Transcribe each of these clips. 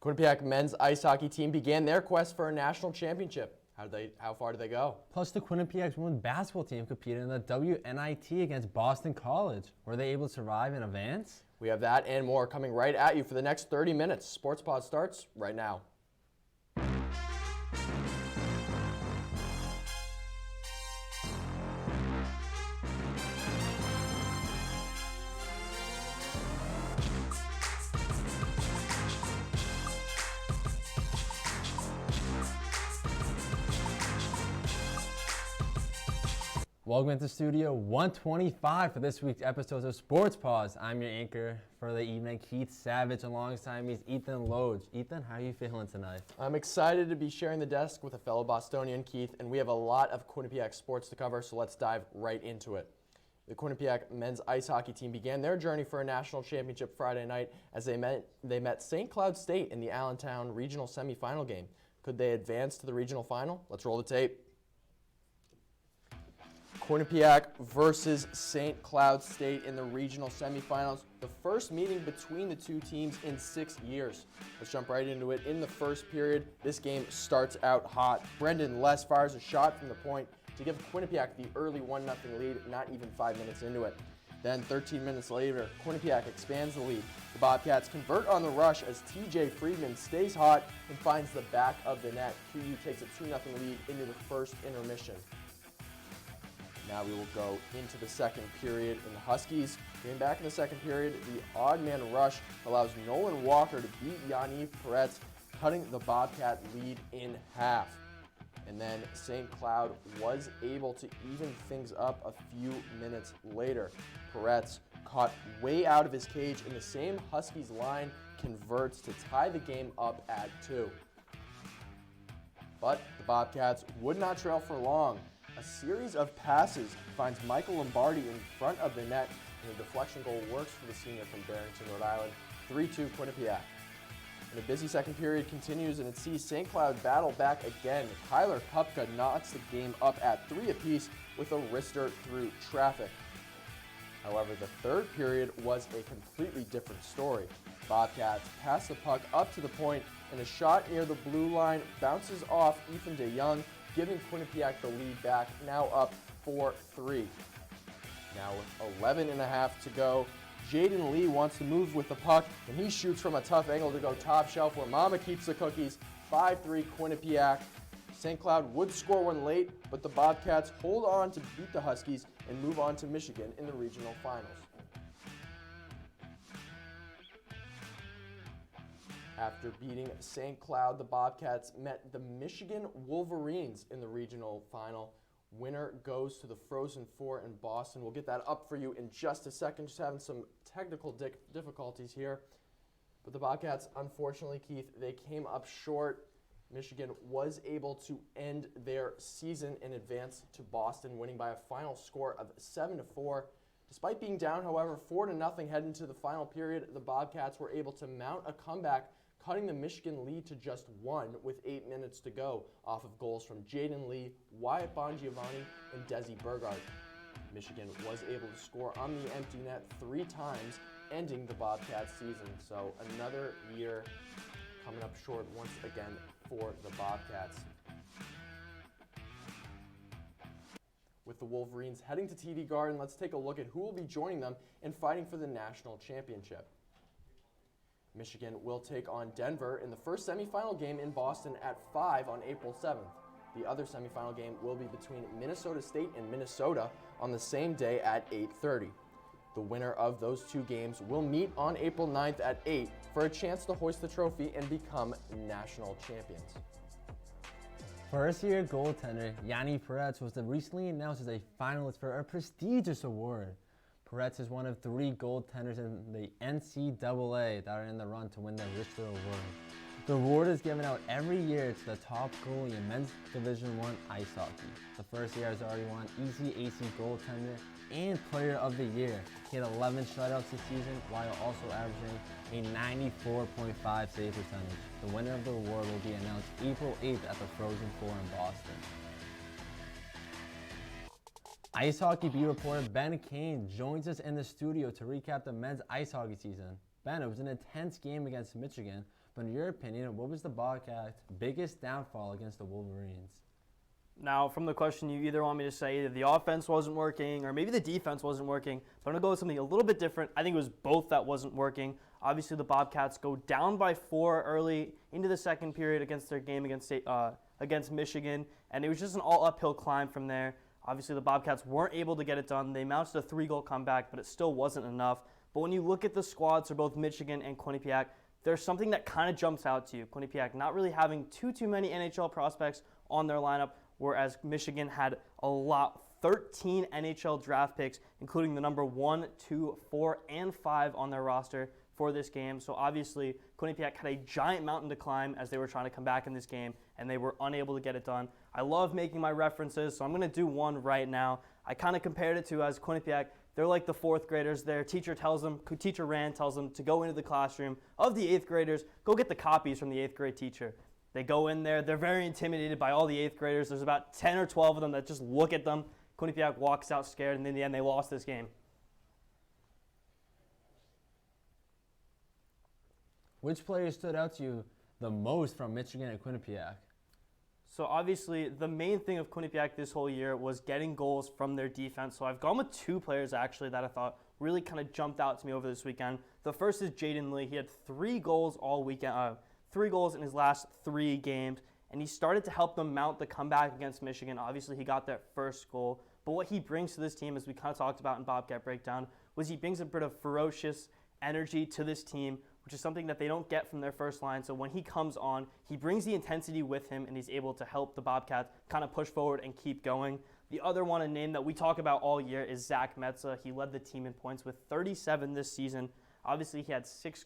Quinnipiac men's ice hockey team began their quest for a national championship. How far did they go? Plus, the Quinnipiac women's basketball team competed in the WNIT against Boston College. Were they able to survive and advance? We have that and more coming right at you for the next 30 minutes. Sports Paws starts right now. Welcome into Studio 125 for this week's episode of Sports Paws. I'm your anchor for the evening, Keith Savage. Alongside me is Ethan Loge. Ethan, how are you feeling tonight? I'm excited to be sharing the desk with a fellow Bostonian, Keith, and we have a lot of Quinnipiac sports to cover, so let's dive right into it. The Quinnipiac men's ice hockey team began their journey for a national championship Friday night as they met St. Cloud State in the Allentown regional semifinal game. Could they advance to the regional final? Let's roll the tape. Quinnipiac versus St. Cloud State in the regional semifinals. The first meeting between the two teams in 6 years. Let's jump right into it. In the first period, this game starts out hot. Brendan Less fires a shot from the point to give Quinnipiac the early 1-0 lead, not even 5 minutes into it. Then 13 minutes later, Quinnipiac expands the lead. The Bobcats convert on the rush as TJ Friedman stays hot and finds the back of the net. QU takes a 2-0 lead into the first intermission. Now we will go into the second period, and the Huskies came back in the second period. The odd man rush allows Nolan Walker to beat Yaniv Peretz, cutting the Bobcat lead in half. And then St. Cloud was able to even things up a few minutes later. Peretz, caught way out of his cage in the same Huskies line, converts to tie the game up at 2. But the Bobcats would not trail for long. A series of passes finds Michael Lombardi in front of the net, and a deflection goal works for the senior from Barrington, Rhode Island. 3-2 Quinnipiac. And a busy second period continues, and it sees St. Cloud battle back again. Tyler Kupka knocks the game up at 3 apiece with a wrister through traffic. However, the third period was a completely different story. Bobcats pass the puck up to the point, and a shot near the blue line bounces off Ethan DeYoung, giving Quinnipiac the lead back, now up 4-3. Now with 11.5 to go, Jaden Lee wants to move with the puck, and he shoots from a tough angle to go top shelf where Mama keeps the cookies. 5-3 Quinnipiac. St. Cloud would score one late, but the Bobcats hold on to beat the Huskies and move on to Michigan in the regional finals. After beating St. Cloud, the Bobcats met the Michigan Wolverines in the regional final. Winner goes to the Frozen Four in Boston. We'll get that up for you in just a second. Just having some technical difficulties here. But the Bobcats, unfortunately, Keith, they came up short. Michigan was able to end their season and advance to Boston, winning by a final score of 7-4. Despite being down, however, 4-0 heading into the final period, the Bobcats were able to mount a comeback, cutting the Michigan lead to just 1 with 8 minutes to go off of goals from Jaden Lee, Wyatt Bongiovanni, and Desi Burgard. Michigan was able to score on the empty net 3 times, ending the Bobcats season. So another year coming up short once again for the Bobcats. With the Wolverines heading to TD Garden, let's take a look at who will be joining them in fighting for the national championship. Michigan will take on Denver in the first semifinal game in Boston at 5 on April 7th. The other semifinal game will be between Minnesota State and Minnesota on the same day at 8:30. The winner of those two games will meet on April 9th at 8 for a chance to hoist the trophy and become national champions. First-year goaltender Yaniv Peretz was recently announced as a finalist for a prestigious award. Peretz is one of 3 goaltenders in the NCAA that are in the run to win the Richter Award. The award is given out every year to the top goalie in men's Division I ice hockey. The first year has already won ECAC goaltender and player of the year. He had 11 shutouts this season while also averaging a 94.5 save percentage. The winner of the award will be announced April 8th at the Frozen Four in Boston. Ice hockey beat reporter Ben Kane joins us in the studio to recap the men's ice hockey season. Ben, it was an intense game against Michigan, But in your opinion, what was the Bobcats' biggest downfall against the Wolverines? Now, from the question, you either want me to say either the offense wasn't working or maybe the defense wasn't working, but I'm going to go with something a little bit different. I think it was both that wasn't working. Obviously, the Bobcats go down by 4 early into the second period against their game against Michigan, and it was just an all uphill climb from there. Obviously, the Bobcats weren't able to get it done. They mounted a 3-goal comeback, but it still wasn't enough. But when you look at the squads for both Michigan and Quinnipiac, there's something that kind of jumps out to you. Quinnipiac not really having too many NHL prospects on their lineup, whereas Michigan had a lot, 13 NHL draft picks, including the number 1, 2, 4, and 5 on their roster for this game. So obviously, Quinnipiac had a giant mountain to climb as they were trying to come back in this game, and they were unable to get it done. I love making my references, so I'm going to do one right now. I kind of compared it to as Quinnipiac, they're like the 4th graders. Their teacher Rand tells them to go into the classroom of the 8th graders, go get the copies from the 8th grade teacher. They go in there. They're very intimidated by all the 8th graders. There's about 10 or 12 of them that just look at them. Quinnipiac walks out scared, and in the end, they lost this game. Which player stood out to you the most from Michigan and Quinnipiac? So obviously, the main thing of Quinnipiac this whole year was getting goals from their defense. So I've gone with 2 players, actually, that I thought really kind of jumped out to me over this weekend. The first is Jaden Lee. He had 3 goals all weekend. 3 goals in his last 3 games, and he started to help them mount the comeback against Michigan. Obviously, he got that first goal, but what he brings to this team, as we kind of talked about in Bobcat Breakdown, was he brings a bit of ferocious energy to this team, which is something that they don't get from their first line. So when he comes on, he brings the intensity with him, and he's able to help the Bobcats kind of push forward and keep going. The other one, a name that we talk about all year, is Zach Metza. He led the team in points with 37 this season. Obviously, he had 6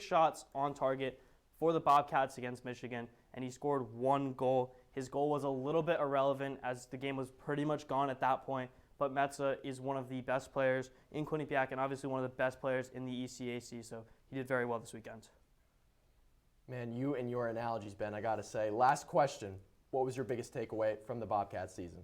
shots on target for the Bobcats against Michigan, and he scored 1 goal. His goal was a little bit irrelevant as the game was pretty much gone at that point, but Metza is one of the best players in Quinnipiac and obviously one of the best players in the ECAC, so he did very well this weekend. Man, you and your analogies, Ben, I got to say. Last question, what was your biggest takeaway from the Bobcats season?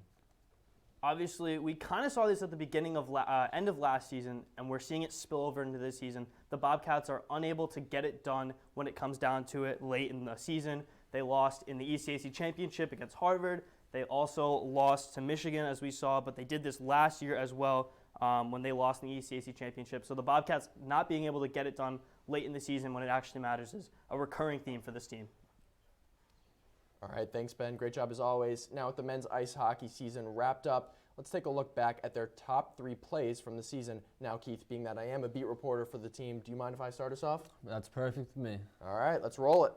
Obviously, we kind of saw this at the beginning of end of last season, and we're seeing it spill over into this season. The Bobcats are unable to get it done when it comes down to it late in the season. They lost in the ECAC championship against Harvard. They also lost to Michigan, as we saw, but they did this last year as well when they lost in the ECAC championship. So the Bobcats not being able to get it done late in the season when it actually matters is a recurring theme for this team. All right, thanks, Ben. Great job as always. Now with the men's ice hockey season wrapped up, let's take a look back at their top 3 plays from the season. Now, Keith, being that I am a beat reporter for the team, do you mind if I start us off? That's perfect for me. All right, let's roll it.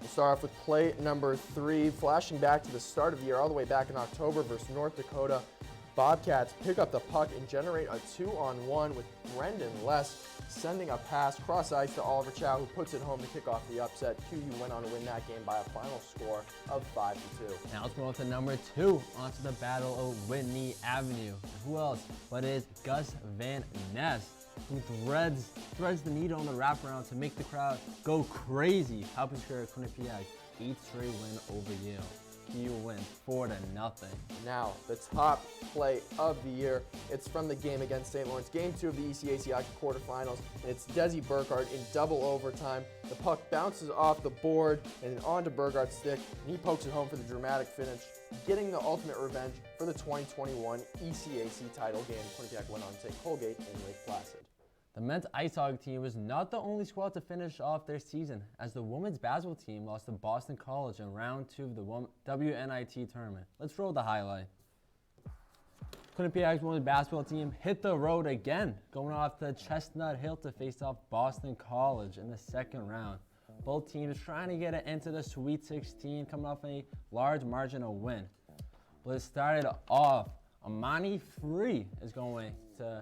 We'll start off with play number 3, flashing back to the start of the year, all the way back in October versus North Dakota. Bobcats pick up the puck and generate a 2-on-1 with Brendan Less sending a pass cross ice to Oliver Chow, who puts it home to kick off the upset. QU went on to win that game by a final score of 5-2. Now let's go on to number 2, onto the Battle of Whitney Avenue. Who else but is Gus Van Ness, who threads the needle on the wraparound to make the crowd go crazy, helping secure Quinnipiac 8th straight win over Yale. QU wins 4-0. Now, the top play of the year, it's from the game against St. Lawrence. Game 2 of the ECAC Hockey quarterfinals, and it's Desi Burkhardt in double overtime. The puck bounces off the board and then onto Burkhardt's stick, and he pokes it home for the dramatic finish, getting the ultimate revenge for the 2021 ECAC title game. Quinnipiac went on to take Colgate in Lake Placid. The men's ice hockey team was not the only squad to finish off their season, as the women's basketball team lost to Boston College in round 2 of the WNIT tournament. Let's roll the highlight. Quinnipiac's women's basketball team hit the road again, going off to Chestnut Hill to face off Boston College in the second round. Both teams trying to get it into the Sweet 16, coming off a large marginal win. But it started off, Amani Free is going to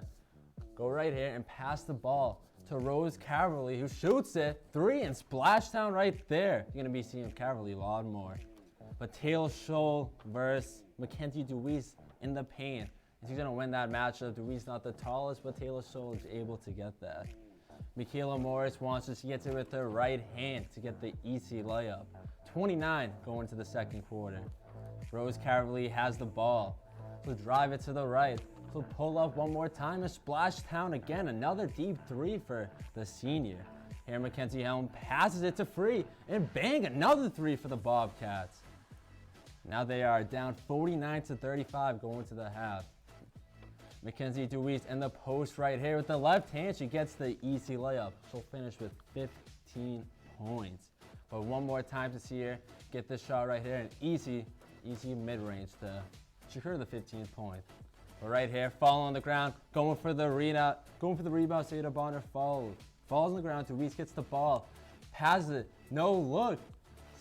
go right here and pass the ball to Rose Caverly, who shoots it 3 and splashdown right there. You're going to be seeing Caverly a lot more. But Taylor Scholl versus Mackenzie Deweese in the paint. And she's going to win that matchup. Deweese not the tallest, but Taylor Scholl is able to get that. Michaela Morris wants to get it with her right hand to get the easy layup. 29 going to the second quarter. Rose Caverly has the ball. She'll drive it to the right. She'll pull up one more time and splash down again. Another deep 3 for the senior. Here, Mackenzie Helm passes it to Free, and bang, another three for the Bobcats. Now they are down 49-35 going to the half. Mackenzie Deweese in the post right here with the left hand. She gets the easy layup. She'll finish with 15 points. But one more time to see her get this shot right here. An easy mid-range to secure the 15th point. But right here, falling on the ground, going for the rebound. Seda Bonner falls on the ground. Deweese gets the ball, passes it, no look.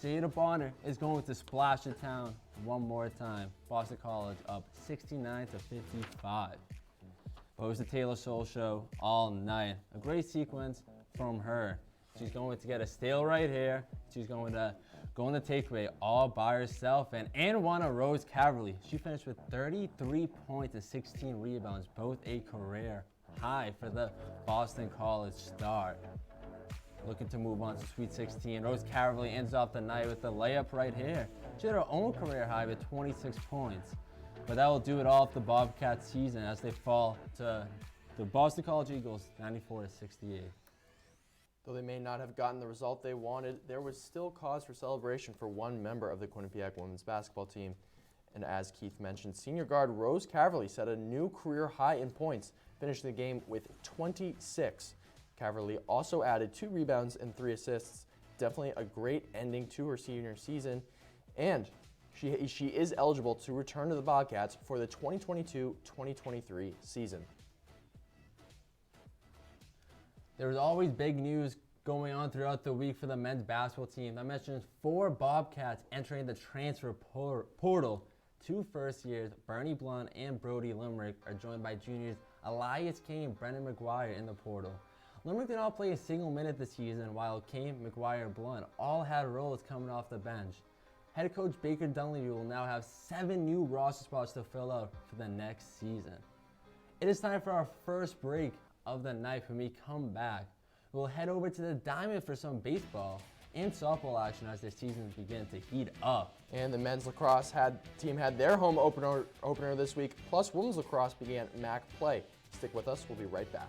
Seda Bonner is going to splash the town one more time. Boston College up 69-55. But it was the Taylor Soul show all night. A great sequence from her. She's going to get a steal right here. She's going to takeaway all by herself. And Anwana Rose Caverly, she finished with 33 points and 16 rebounds, both a career high for the Boston College star. Looking to move on to Sweet 16. Rose Caverly ends off the night with the layup right here. She had her own career high with 26 points. But that will do it all for the Bobcat season as they fall to the Boston College Eagles 94-68. Though they may not have gotten the result they wanted, there was still cause for celebration for one member of the Quinnipiac women's basketball team. And as Keith mentioned, senior guard Rose Caverly set a new career high in points, finishing the game with 26. Caverly also added 2 rebounds and 3 assists. Definitely a great ending to her senior season. And she is eligible to return to the Bobcats for the 2022-2023 season. There was always big news going on throughout the week for the men's basketball team. I mentioned 4 Bobcats entering the transfer portal. 2 first years, Bernie Blunt and Brody Limerick, are joined by juniors Elias Kane and Brendan McGuire in the portal. Limerick did not play a single minute this season, while Kane, McGuire, and Blunt all had roles coming off the bench. Head coach Baker Dunleavy will now have 7 new roster spots to fill out for the next season. It is time for our first break of the night. When we come back, we'll head over to the Diamond for some baseball and softball action as their seasons begin to heat up. And the men's lacrosse team had their home opener this week, plus women's lacrosse began MAC play. Stick with us, we'll be right back.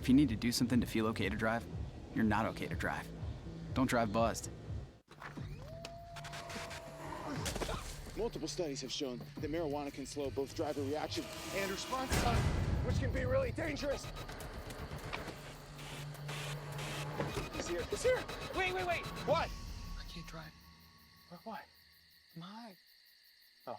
If you need to do something to feel okay to drive, you're not okay to drive. Don't drive buzzed. Multiple studies have shown that marijuana can slow both driver reaction and response time, which can be really dangerous. He's here. He's here. Wait. What? I can't drive. Why? My. Oh.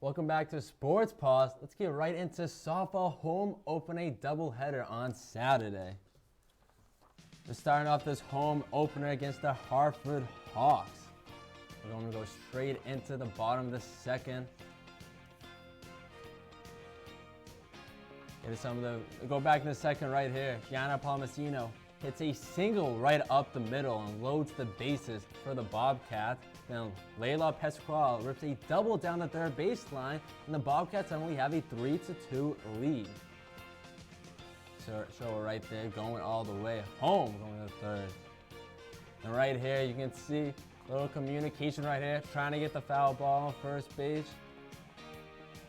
Welcome back to Sports Paws. Let's get right into softball home opening doubleheader on Saturday. We're starting off this home opener against the Hartford Hawks. We're going to go straight into the bottom of the second. Go back in the second right here. Gianna Palmasino hits a single right up the middle and loads the bases for the Bobcats. Then Layla Pasquale rips a double down the third baseline, and the Bobcats suddenly have a 3-2 lead. So right there, going all the way home, going to third. And right here, you can see a little communication right here, trying to get the foul ball on first base.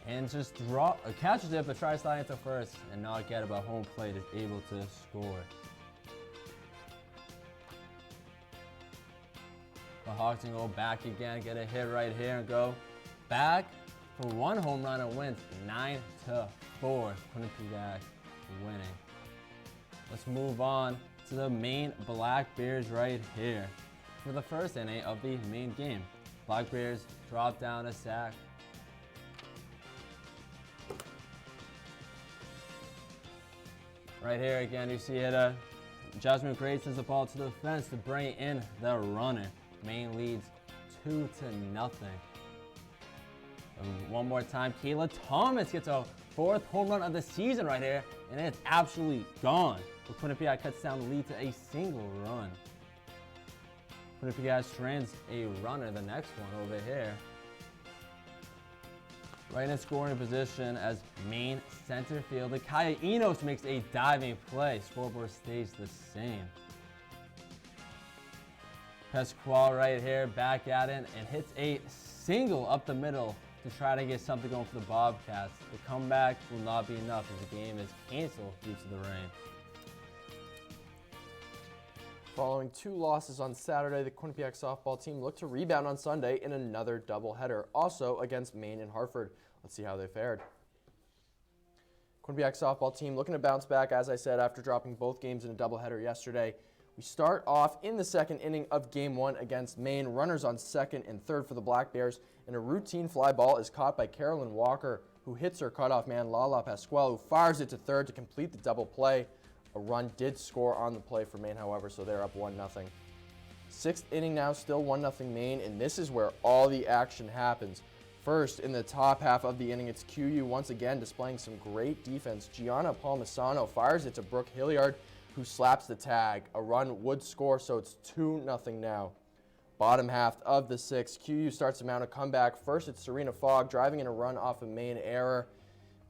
And just catches it, but tries to slide into first and not get it, but home plate is able to score. The Hawks can go back again, get a hit right here and go back for one home run and wins 9-4. Quinnipiac winning. Let's move on to the Maine Black Bears right here. For the first inning of the main game, Black Bears drop down a sack. Right here again, you see it. Jasmine Gray sends the ball to the fence to bring in the runner. Maine leads 2-0. And one more time, Kayla Thomas gets a fourth home run of the season right here, and it's absolutely gone. But Quinnipiac cuts down the lead to a single run. Quinnipiac strands a runner, the next one over here. Right in scoring position as Maine center fielder Kaya Enos makes a diving play. Scoreboard stays the same. Pasquale right here back at it and hits a single up the middle to try to get something going for the Bobcats. The comeback will not be enough as the game is canceled due to the rain. Following 2 losses on Saturday, the Quinnipiac softball team looked to rebound on Sunday in another doubleheader, also against Maine and Hartford. Let's see how they fared. Quinnipiac softball team looking to bounce back, as I said, after dropping both games in a doubleheader yesterday. We start off in the second inning of Game 1 against Maine. Runners on second and third for the Black Bears, and a routine fly ball is caught by Carolyn Walker, who hits her cutoff man Lala Pasquale, who fires it to third to complete the double play. A run did score on the play for Maine, however, so they're up 1-0. Sixth inning now, still 1-0 Maine, and this is where all the action happens. First, in the top half of the inning, it's QU once again displaying some great defense. Gianna Palmisano fires it to Brooke Hilliard, who slaps the tag. A run would score, so it's 2-0 now. Bottom half of the sixth, QU starts to mount a comeback. First, it's Serena Fogg driving in a run off a Maine error.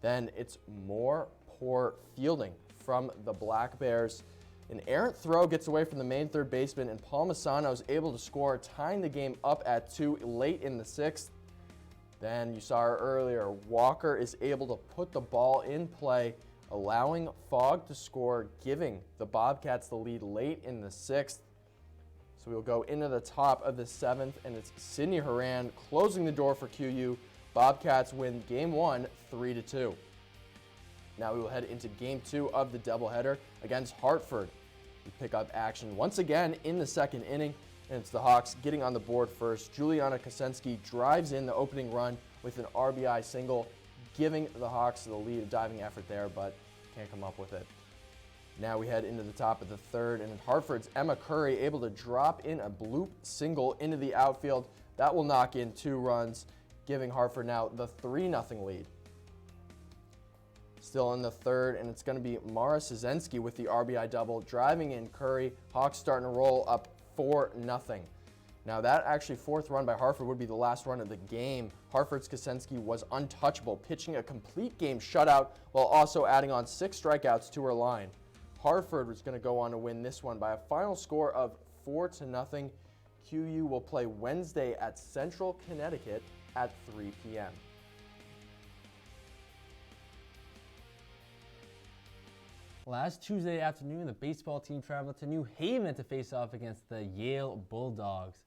Then it's more poor fielding from the Black Bears. An errant throw gets away from the Maine third baseman, and Palmisano is able to score, tying the game up at 2 late in the sixth. Then you saw her earlier, Walker is able to put the ball in play, allowing Fogg to score, giving the Bobcats the lead late in the sixth. So we'll go into the top of the seventh, and it's Sydney Horan closing the door for QU. Bobcats win Game 1, 3-2. Now we will head into Game 2 of the doubleheader against Hartford. We pick up action once again in the second inning, and it's the Hawks getting on the board first. Juliana Kosensky drives in the opening run with an RBI single, giving the Hawks the lead. A diving effort there, but can't come up with it. Now we head into the top of the third, and Hartford's Emma Curry able to drop in a bloop single into the outfield. That will knock in 2 runs, giving Hartford now the 3-0 lead. Still in the third, and it's going to be Mara Szynski with the RBI double, driving in Curry. Hawks starting to roll up 4-0. Now that actually 4th run by Hartford would be the last run of the game. Hartford's Kosensky was untouchable, pitching a complete game shutout while also adding on 6 strikeouts to her line. Hartford was going to go on to win this one by a final score of 4-0. QU will play Wednesday at Central Connecticut at 3 p.m. Last Tuesday afternoon, the baseball team traveled to New Haven to face off against the Yale Bulldogs.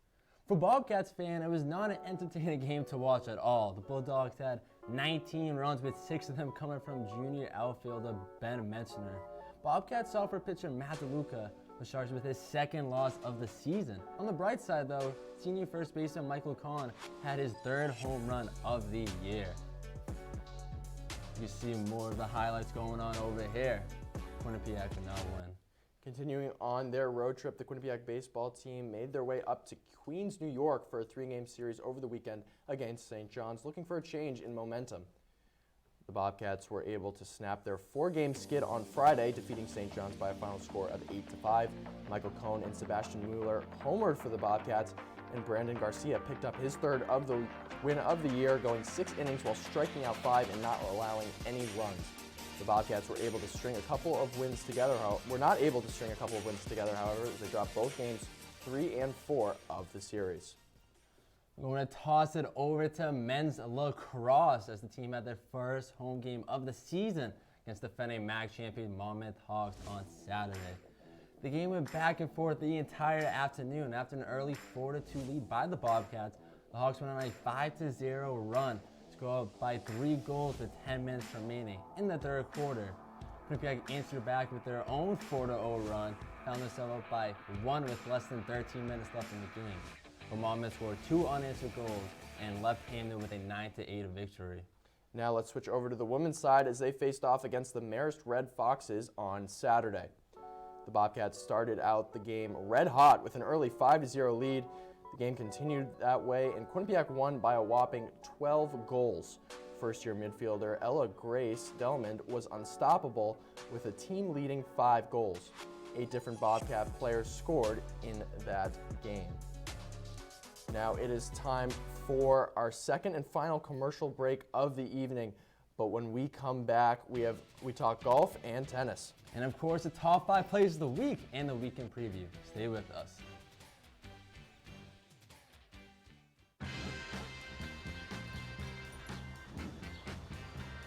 For Bobcats fan, it was not an entertaining game to watch at all. The Bulldogs had 19 runs, with 6 of them coming from junior outfielder Ben Metzner. Bobcats sophomore pitcher Matt DeLuca was charged with his 2nd loss of the season. On the bright side, though, senior first baseman Michael Kahn had his 3rd home run of the year. You see more of the highlights going on over here. Quinnipiac can now win. Continuing on their road trip, the Quinnipiac baseball team made their way up to Queens, New York for a 3-game series over the weekend against St. John's, looking for a change in momentum. The Bobcats were able to snap their 4-game skid on Friday, defeating St. John's by a final score of 8-5. Michael Cohn and Sebastian Mueller homered for the Bobcats, and Brandon Garcia picked up his third of the win of the year, going 6 innings while striking out 5 and not allowing any runs. The Bobcats were able to string a couple of wins together. However, as they dropped both games 3 and 4 of the series. We're going to toss it over to men's lacrosse as the team had their first home game of the season against defending MAC champion Monmouth Hawks on Saturday. The game went back and forth the entire afternoon. After an early 4-2 lead by the Bobcats, the Hawks went on a 5-0 run to go up by 3 goals with 10 minutes remaining in the third quarter. Quinnipiac answered back with their own 4-0 run, found themselves up by 1 with less than 13 minutes left in the game. But Monmouth scored 2 unanswered goals and left Camden with a 9-8 victory. Now let's switch over to the women's side as they faced off against the Marist Red Foxes on Saturday. The Bobcats started out the game red hot with an early 5-0 lead. The game continued that way, and Quinnipiac won by a whopping 12 goals. First-year midfielder Ella Grace Delmond was unstoppable with a team-leading 5 goals. 8 different Bobcat players scored in that game. Now it is time for our second and final commercial break of the evening. But when we come back, we talk golf and tennis. And of course, the top 5 plays of the week and the weekend preview. Stay with us.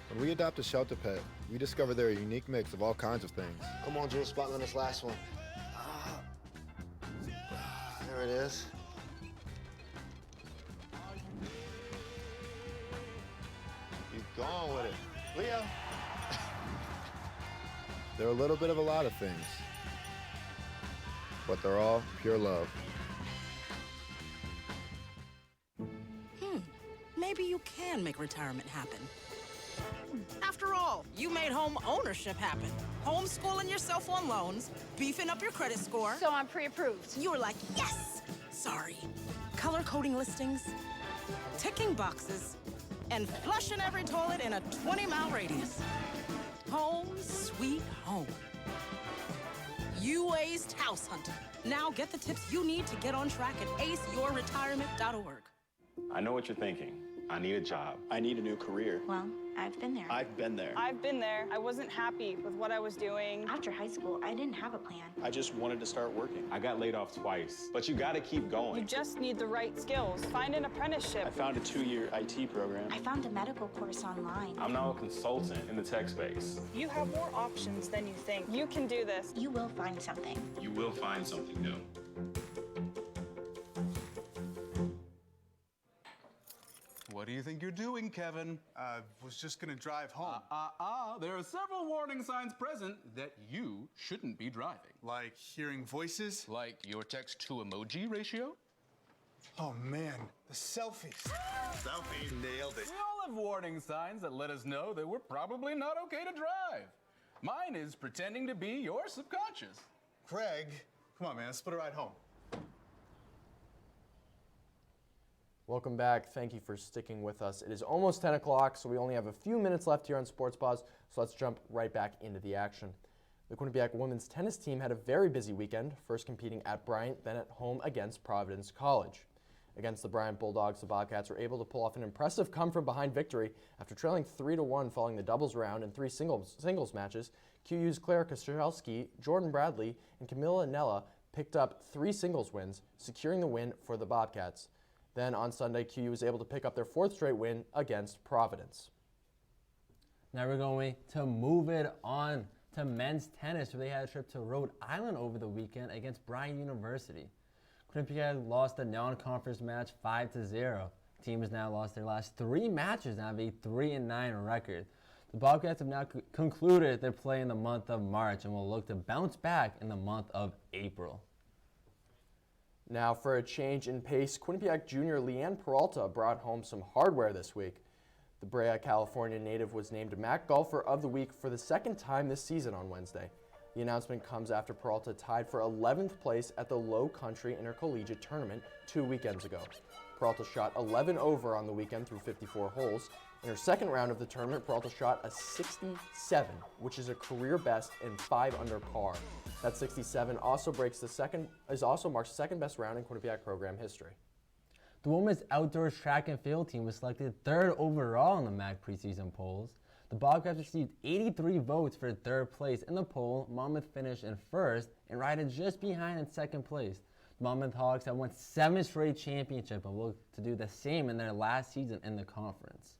When we adopt a shelter pet, we discover they're a unique mix of all kinds of things. Come on, Jules, spot on this last one. There it is. Keep going with it. Leo. They're a little bit of a lot of things, but they're all pure love. Maybe you can make retirement happen. After all, you made home ownership happen. Homeschooling yourself on loans, beefing up your credit score. So I'm pre-approved. You were like, yes! Sorry. Color coding listings, ticking boxes, and flushing every toilet in a 20-mile radius. Home sweet home. You aced house hunting. Now get the tips you need to get on track at aceyourretirement.org. I know what you're thinking. I need a job. I need a new career. Well, I've been there. I've been there. I've been there. I wasn't happy with what I was doing. After high school, I didn't have a plan. I just wanted to start working. I got laid off twice, but you gotta keep going. You just need the right skills. Find an apprenticeship. I found a 2-year IT program. I found a medical course online. I'm now a consultant in the tech space. You have more options than you think. You can do this. You will find something. You will find something new. What do you think you're doing, Kevin? Was just gonna drive home. There are several warning signs present that you shouldn't be driving. Like hearing voices? Like your text-to-emoji ratio? Oh man, the selfies. Selfie. Nailed it. We all have warning signs that let us know that we're probably not okay to drive. Mine is pretending to be your subconscious. Craig, come on man, let's split a ride home. Welcome back. Thank you for sticking with us. It is almost 10 o'clock, so we only have a few minutes left here on Sports Paws, so let's jump right back into the action. The Quinnipiac women's tennis team had a very busy weekend, first competing at Bryant, then at home against Providence College. Against the Bryant Bulldogs, the Bobcats were able to pull off an impressive come-from-behind victory after trailing 3-1 following the doubles round and 3 singles matches. QU's Claire Kostrzelski, Jordan Bradley, and Camilla Nella picked up 3 singles wins, securing the win for the Bobcats. Then on Sunday, QU was able to pick up their 4th straight win against Providence. Now we're going to move it on to men's tennis, where they had a trip to Rhode Island over the weekend against Bryant University. Quinnipiac lost the non-conference match 5-0. The team has now lost their last 3 matches and have a 3-9 record. The Bobcats have now concluded their play in the month of March and will look to bounce back in the month of April. Now for a change in pace, Quinnipiac junior Leanne Peralta brought home some hardware this week. The Brea, California native was named MAC Golfer of the Week for the 2nd time this season on Wednesday. The announcement comes after Peralta tied for 11th place at the Low Country Intercollegiate Tournament 2 weekends ago. Peralta shot 11 over on the weekend through 54 holes, In her second round of the tournament, Peralta shot a 67, which is a career best and 5 under par. That 67 also marks the second best round in Quinnipiac program history. The women's outdoor track and field team was selected 3rd overall in the MAC preseason polls. The Bobcats received 83 votes for 3rd place in the poll. Monmouth finished in 1st and righted just behind in 2nd place. The Monmouth Hawks have won 7 straight championships and will look to do the same in their last season in the conference.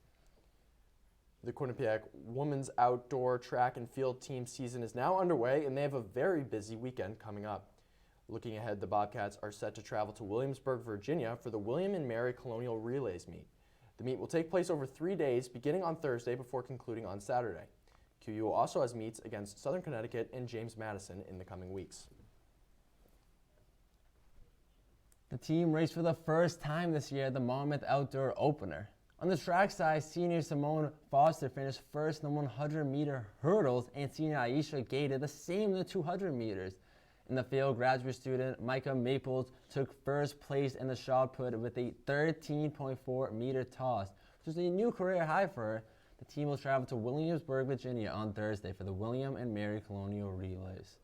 The Quinnipiac women's outdoor track and field team season is now underway, and they have a very busy weekend coming up. Looking ahead, the Bobcats are set to travel to Williamsburg, Virginia for the William and Mary Colonial Relays meet. The meet will take place over 3 days, beginning on Thursday before concluding on Saturday. QU also has meets against Southern Connecticut and James Madison in the coming weeks. The team raced for the first time this year at the Monmouth Outdoor Opener. On the track side, senior Simone Foster finished first in the 100-meter hurdles, and senior Aisha Gay did the same in the 200 meters. In the field, graduate student Micah Maples took first place in the shot put with a 13.4-meter toss, which is a new career high for her. The team will travel to Williamsburg, Virginia on Thursday for the William and Mary Colonial Relays.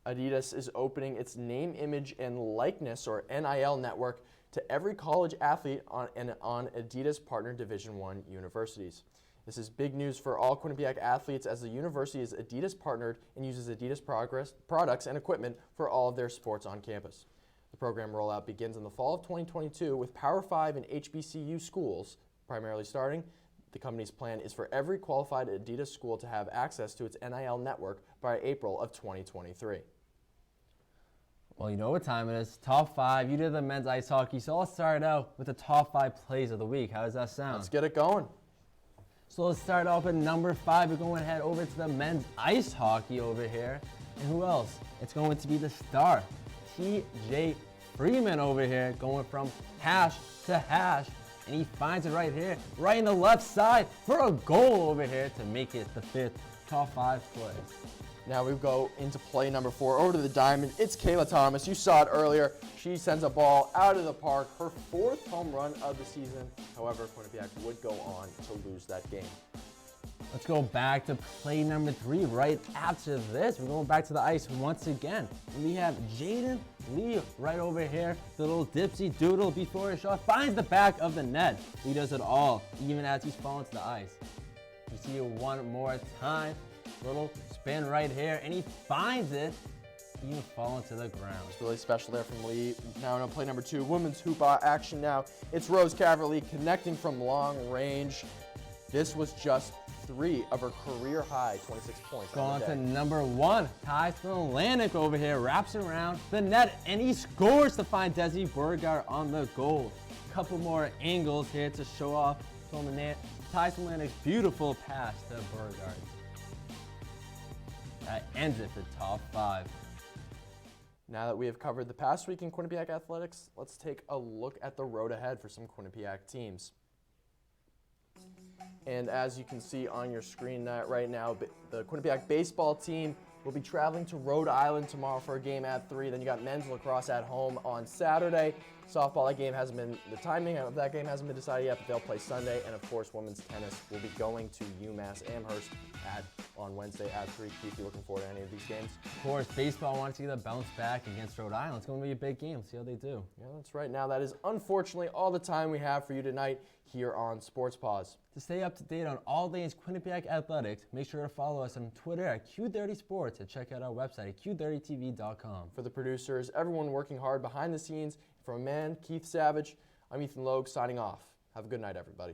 Adidas is opening its name, image, and likeness, or NIL network, to every college athlete on Adidas partner Division I universities. This is big news for all Quinnipiac athletes, as the university is Adidas partnered and uses Adidas products and equipment for all of their sports on campus. The program rollout begins in the fall of 2022 with Power 5 and HBCU schools primarily starting. The company's plan is for every qualified Adidas school to have access to its NIL network by April of 2023. Well, you know what time it is. Top 5. You did the men's ice hockey, so I'll start out with the top 5 plays of the week. How does that sound? Let's get it going. So let's start off at number 5. We're going to head over to the men's ice hockey over here. And who else? It's going to be the star, TJ Freeman over here, going from hash to hash. And he finds it right here, right in the left side for a goal over here to make it the 5th top 5 play. Now we go into play number 4, over to the diamond. It's Kayla Thomas. You saw it earlier. She sends a ball out of the park, her 4th home run of the season. However, Quinnipiac would go on to lose that game. Let's go back to play number 3 right after this. We're going back to the ice once again. And we have Jaden Lee right over here. The little dipsy doodle before his shot finds the back of the net. He does it all, even as he's falling to the ice. You see it one more time. Little spin right here, and he finds it, even falling to the ground. It's really special there from Lee. Now on play number 2, women's hoop action now. It's Rose Caverly connecting from long range. This was just 3 of her career high 26 points. Going to number 1, Ty Atlantic over here, wraps around the net, and he scores to find Desi Burgard on the goal. Couple more angles here to show off Ty Atlantic's beautiful pass to Burgard. That ends it for top 5. Now that we have covered the past week in Quinnipiac athletics, let's take a look at the road ahead for some Quinnipiac teams. And as you can see on your screen right now, the Quinnipiac baseball team will be traveling to Rhode Island tomorrow for a game at 3. Then you got men's lacrosse at home on Saturday. Softball, the timing of that game hasn't been decided yet, but they'll play Sunday. And of course, women's tennis will be going to UMass Amherst on Wednesday at 3. Keith, you looking forward to any of these games? Of course, baseball wants to get a bounce back against Rhode Island. It's going to be a big game. See how they do. Yeah, that's right. Now, that is unfortunately all the time we have for you tonight here on Sports Paws. To stay up to date on all things Quinnipiac athletics, make sure to follow us on Twitter at Q30 Sports and check out our website at Q30TV.com. For the producers, everyone working hard behind the scenes, from a man, Keith Savage, I'm Ethan Logue signing off. Have a good night, everybody.